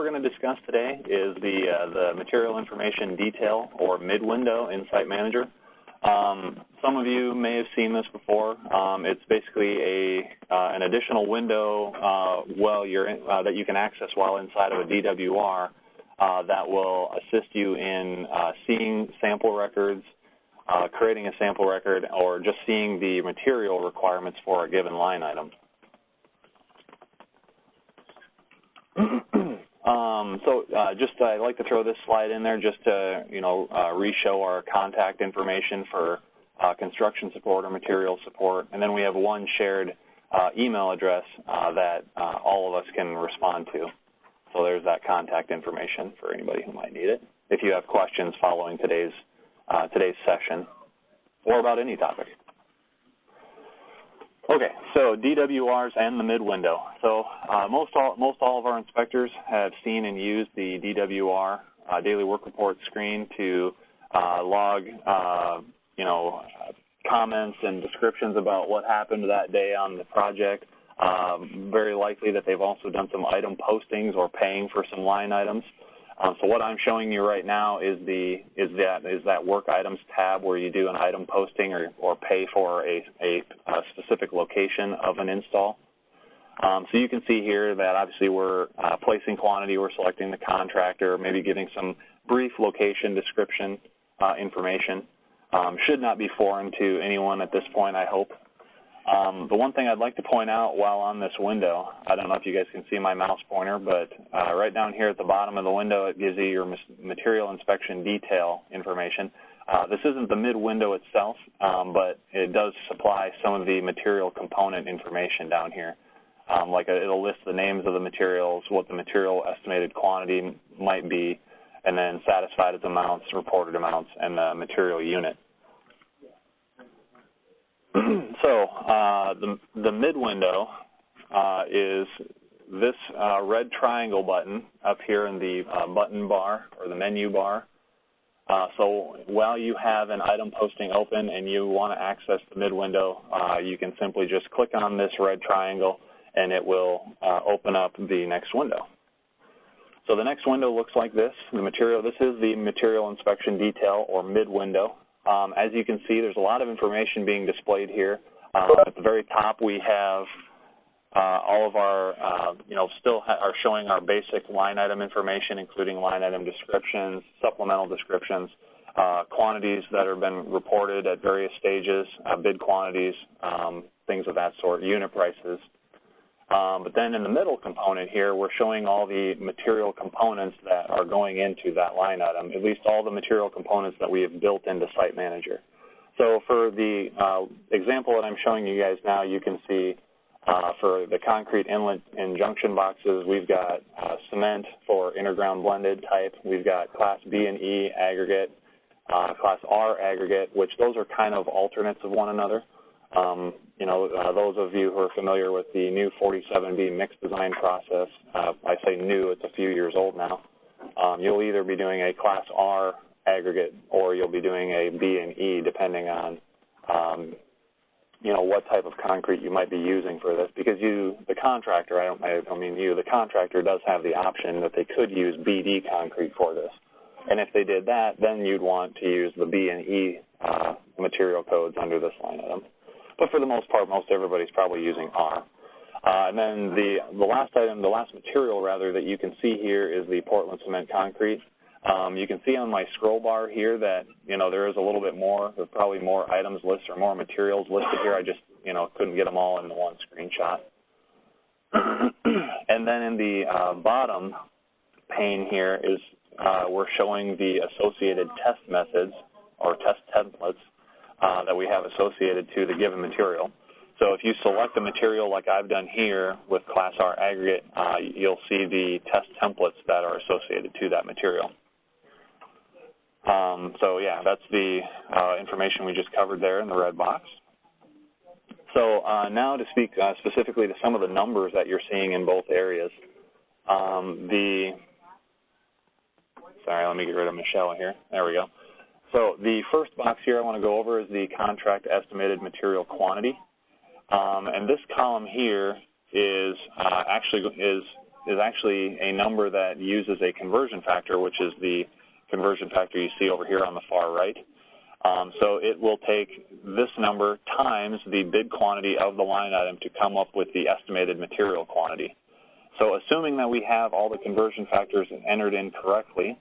we're going to discuss today is the material information detail or mid-window in SiteManager. Some of you may have seen this before. It's basically an additional window that you can access while inside of a DWR that will assist you in seeing sample records, creating a sample record, or just seeing the material requirements for a given line item. I'd like to throw this slide in there just to, re-show our contact information for construction support or material support. And then we have one shared email address that all of us can respond to. So there's that contact information for anybody who might need it if you have questions following today's session or about any topic. Okay, so DWRs and the mid-window. So most all of our inspectors have seen and used the DWR daily work report screen to log, comments and descriptions about what happened that day on the project. Very likely that they've also done some item postings or paying for some line items. So what I'm showing you right now is that work items tab where you do an item posting or pay for a specific location of an install. So you can see here that obviously we're placing quantity, we're selecting the contractor, maybe giving some brief location description information. Should not be foreign to anyone at this point, I hope. The one thing I'd like to point out while on this window, I don't know if you guys can see my mouse pointer, but right down here at the bottom of the window, it gives you your material inspection detail information. This isn't the mid-window itself, but it does supply some of the material component information down here. It'll list the names of the materials, what the material estimated quantity might be, and then satisfied amounts, reported amounts, and the material unit. So the mid-window is this red triangle button up here in the button bar or the menu bar. So while you have an item posting open and you want to access the mid-window, you can simply just click on this red triangle and it will open up the next window. So the next window looks like this. This is the material inspection detail or mid-window. As you can see, there's a lot of information being displayed here. At the very top, we have all of our, still are showing our basic line item information, including line item descriptions, supplemental descriptions, quantities that have been reported at various stages, bid quantities, things of that sort, unit prices. But then in the middle component here, we're showing all the material components that are going into that line item, at least all the material components that we have built into SiteManager. So for the example that I'm showing you guys now, you can see for the concrete inlet and junction boxes, we've got cement for interground blended type. We've got Class B and E aggregate, Class R aggregate, which those are kind of alternates of one another. Those of you who are familiar with the new 47B mix design process, I say new, it's a few years old now, you'll either be doing a Class R aggregate or you'll be doing a B and E depending on, what type of concrete you might be using for this, because the contractor, the contractor does have the option that they could use BD concrete for this. And if they did that, then you'd want to use the B and E material codes under this line item. But for the most part, most everybody's probably using R. And then the last material that you can see here is the Portland cement concrete. You can see on my scroll bar here that, there is a little bit more. There's probably more items listed or more materials listed here. I just, couldn't get them all in the one screenshot. And then in the bottom pane here is we're showing the associated test methods or test templates that we have associated to the given material. So if you select the material like I've done here with Class R aggregate, you'll see the test templates that are associated to that material. So yeah, that's the information we just covered there in the red box. So now to speak specifically to some of the numbers that you're seeing in both areas. Sorry, let me get rid of Michelle here. There we go. So the first box here I want to go over is the contract estimated material quantity. And this column here is is actually a number that uses a conversion factor, which is the conversion factor you see over here on the far right. So it will take this number times the bid quantity of the line item to come up with the estimated material quantity. So assuming that we have all the conversion factors entered in correctly,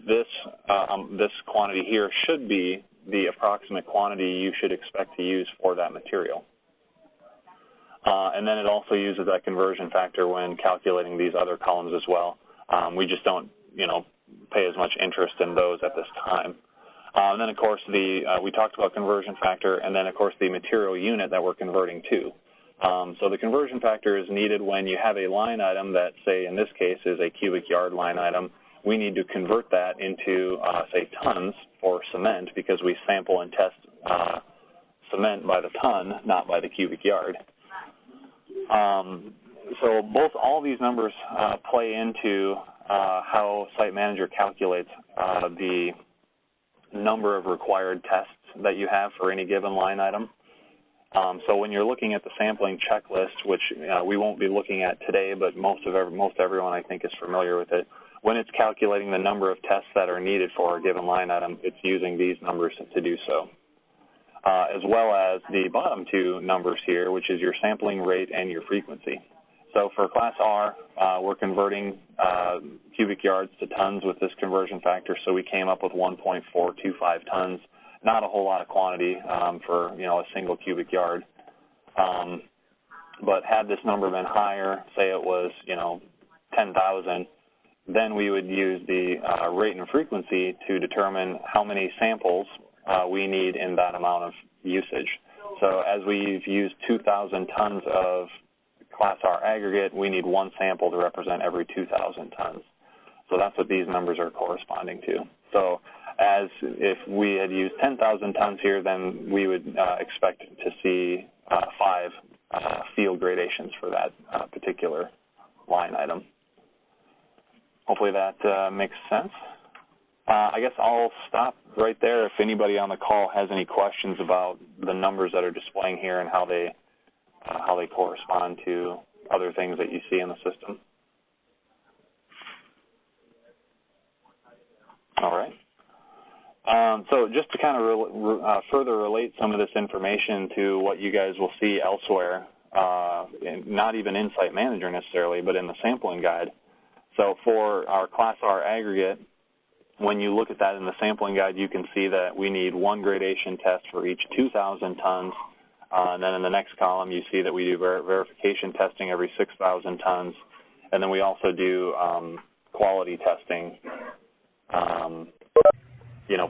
this quantity here should be the approximate quantity you should expect to use for that material. And then it also uses that conversion factor when calculating these other columns as well. We just don't, pay as much interest in those at this time. And then, of course, we talked about conversion factor, and then, of course, the material unit that we're converting to. So the conversion factor is needed when you have a line item that, say, in this case, is a cubic yard line item. We need to convert that into, say, tons for cement because we sample and test cement by the ton, not by the cubic yard. So all these numbers play into how SiteManager calculates the number of required tests that you have for any given line item. So when you're looking at the sampling checklist, which we won't be looking at today, but most everyone I think is familiar with it, when it's calculating the number of tests that are needed for a given line item, it's using these numbers to do so. As well as the bottom two numbers here, which is your sampling rate and your frequency. So for Class R, we're converting cubic yards to tons with this conversion factor, so we came up with 1.425 tons. Not a whole lot of quantity for, a single cubic yard. But had this number been higher, say it was, 10,000, then we would use the rate and frequency to determine how many samples we need in that amount of usage. So as we've used 2,000 tons of Class R aggregate, we need one sample to represent every 2,000 tons. So that's what these numbers are corresponding to. So as if we had used 10,000 tons here, then we would expect to see 5 field gradations for that particular line item. Hopefully that makes sense. I guess I'll stop right there if anybody on the call has any questions about the numbers that are displaying here and how they correspond to other things that you see in the system. All right. So just to kind of further relate some of this information to what you guys will see elsewhere, not even in SiteManager necessarily, but in the sampling guide. So for our Class R aggregate, when you look at that in the sampling guide, you can see that we need one gradation test for each 2,000 tons. And then in the next column, you see that we do verification testing every 6,000 tons. And then we also do quality testing,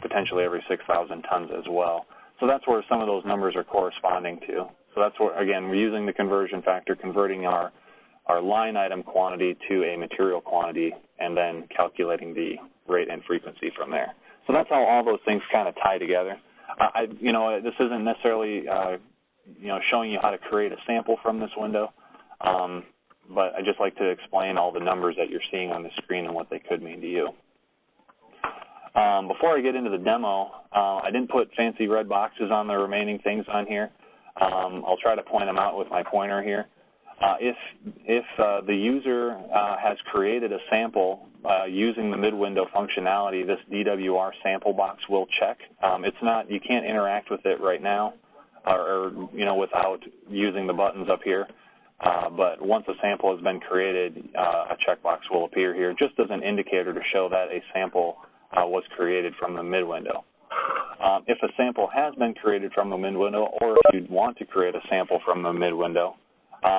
potentially every 6,000 tons as well. So that's where some of those numbers are corresponding to. So that's where, again, we're using the conversion factor, converting our line item quantity to a material quantity, and then calculating the rate and frequency from there. So that's how all those things kind of tie together. This isn't necessarily, showing you how to create a sample from this window, but I just like to explain all the numbers that you're seeing on the screen and what they could mean to you. Before I get into the demo, I didn't put fancy red boxes on the remaining things on here. I'll try to point them out with my pointer here. If the user has created a sample using the mid-window functionality, this DWR sample box will check. You can't interact with it right now, or without using the buttons up here. But once a sample has been created, a checkbox will appear here, just as an indicator to show that a sample was created from the mid-window. If a sample has been created from the mid-window, or if you want to create a sample from the mid-window,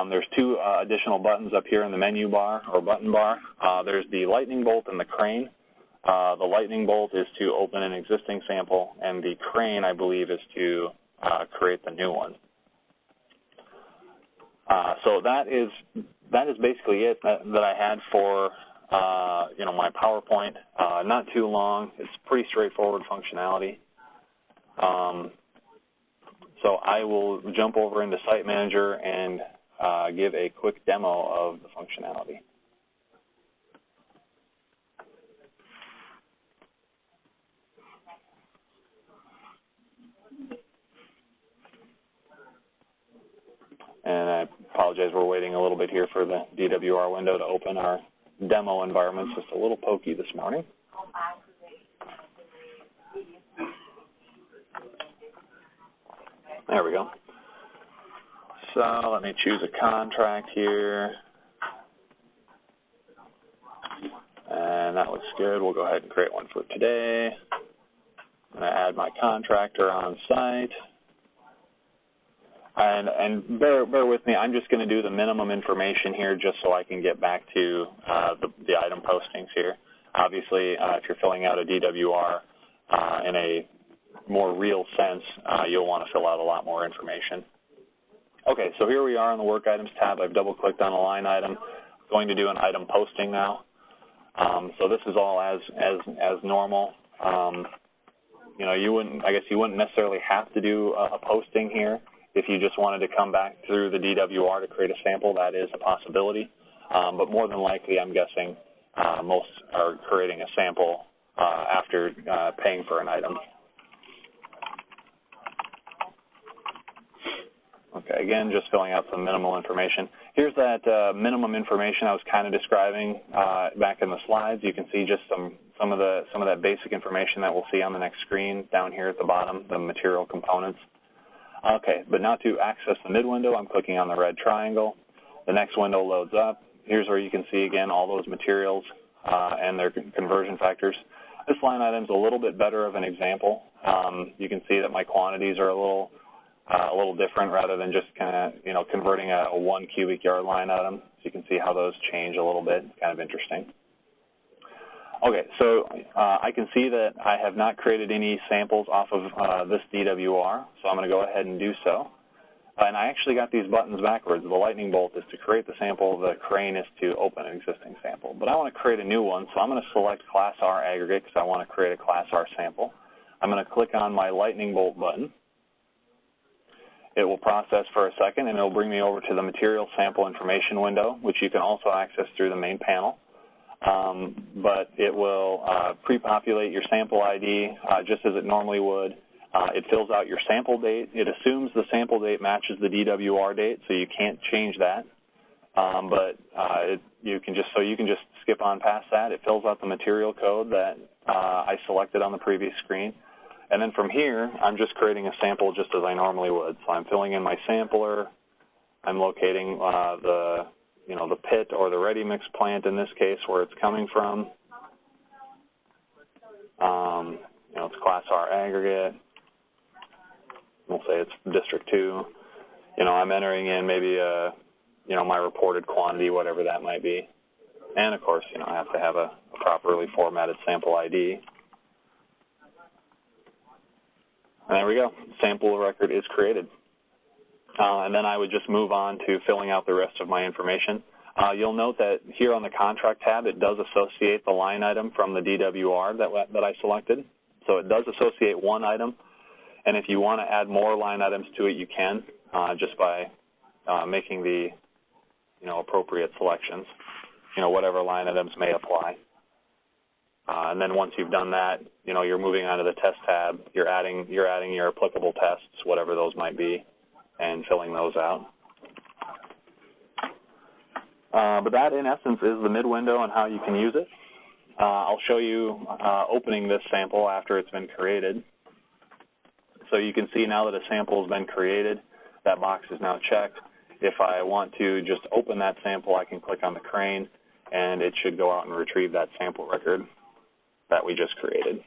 there's 2 additional buttons up here in the menu bar or button bar. There's the lightning bolt and the crane. The lightning bolt is to open an existing sample, and the crane, I believe, is to create the new one. So that is basically it that I had for my PowerPoint. Not too long. It's pretty straightforward functionality. So I will jump over into SiteManager and give a quick demo of the functionality. And I apologize apologize, we're waiting a little bit here for the DWR window to open. Our demo environment's just a little pokey this morning. There we go. So let me choose a contract here. And that looks good. We'll go ahead and create one for today. I'm going to add my contractor on site. And bear with me, I'm just going to do the minimum information here just so I can get back to the item postings here. Obviously, if you're filling out a DWR in a more real sense, you'll want to fill out a lot more information. Okay, so here we are on the Work Items tab. I've double-clicked on a line item. I'm going to do an item posting now. So this is all as normal. You know, I guess you wouldn't necessarily have to do a posting here. If you just wanted to come back through the DWR to create a sample, that is a possibility. But more than likely, I'm guessing most are creating a sample after paying for an item. Okay, again, just filling out some minimal information. Here's that minimum information I was kind of describing back in the slides. You can see just some of that basic information that we'll see on the next screen down here at the bottom, the material components. Okay, but now to access the mid window, I'm clicking on the red triangle. The next window loads up. Here's where you can see, again, all those materials and their conversion factors. This line item is a little bit better of an example. You can see that my quantities are a little different rather than just kind of, you know, converting a 1 cubic yard line item. So you can see how those change a little bit. Kind of interesting. Okay, so I can see that I have not created any samples off of this DWR, so I'm going to go ahead and do so. And I actually got these buttons backwards. The lightning bolt is to create the sample. The crane is to open an existing sample. But I want to create a new one, so I'm going to select Class R aggregate because I want to create a Class R sample. I'm going to click on my lightning bolt button. It will process for a second, and it will bring me over to the material sample information window, which you can also access through the main panel. But it will pre-populate your sample ID just as it normally would. It fills out your sample date. It assumes the sample date matches the DWR date, so you can't change that. You can just skip on past that. It fills out the material code that I selected on the previous screen. And then from here, I'm just creating a sample just as I normally would. So I'm filling in my sampler. I'm locating the pit or the ready mix plant in this case where it's coming from. It's Class R aggregate. We'll say it's District 2. I'm entering in maybe my reported quantity, whatever that might be. And of course, I have to have a properly formatted sample ID. And there we go. Sample record is created. And then I would just move on to filling out the rest of my information. You'll note that here on the contract tab, it does associate the line item from the DWR that I selected. So it does associate one item. And if you want to add more line items to it, you can just by making the appropriate selections. Whatever line items may apply. And then once you've done that, you're moving on to the test tab. You're adding your applicable tests, whatever those might be, and filling those out. But that, in essence, is the mid window and how you can use it. I'll show you opening this sample after it's been created. So you can see now that a sample has been created, that box is now checked. If I want to just open that sample, I can click on the crane, and it should go out and retrieve that sample record that we just created.